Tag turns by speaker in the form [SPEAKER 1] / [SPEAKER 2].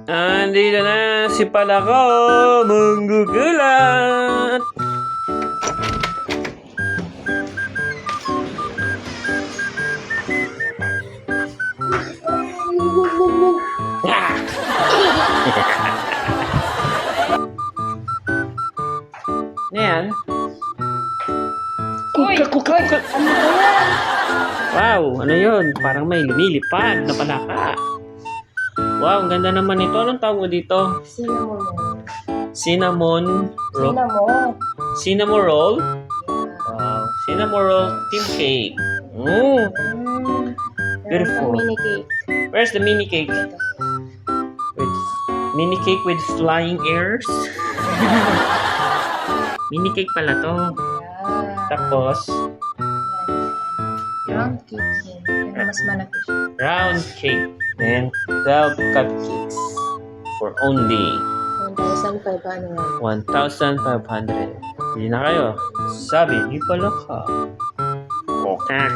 [SPEAKER 1] Andito na si Palako, manggugulat. Yan.
[SPEAKER 2] Uy!
[SPEAKER 1] Kuka.
[SPEAKER 2] Ano ba yan?
[SPEAKER 1] Wow, ano yun? Parang may lumilipad na palaka. Wow, ang ganda naman ito. Anong tawag mo dito?
[SPEAKER 2] Cinnamon roll.
[SPEAKER 1] Cinnamon roll.
[SPEAKER 2] Cinnamon.
[SPEAKER 1] Cinnamon roll? Wow, cinnamon roll team cake. Mm. Beautiful.
[SPEAKER 2] Meron pang mini cake.
[SPEAKER 1] Where's the mini cake?
[SPEAKER 2] Ito.
[SPEAKER 1] With mini cake with flying airs? Mini cake pala to.
[SPEAKER 2] Yan.
[SPEAKER 1] Tapos,
[SPEAKER 2] Round cake yan. Pero mas malaki siya.
[SPEAKER 1] round cake. And 12 cupcakes for only
[SPEAKER 2] 1,500.
[SPEAKER 1] 1,500. Hindi na kayo. Sabi, di pala ka. Okay.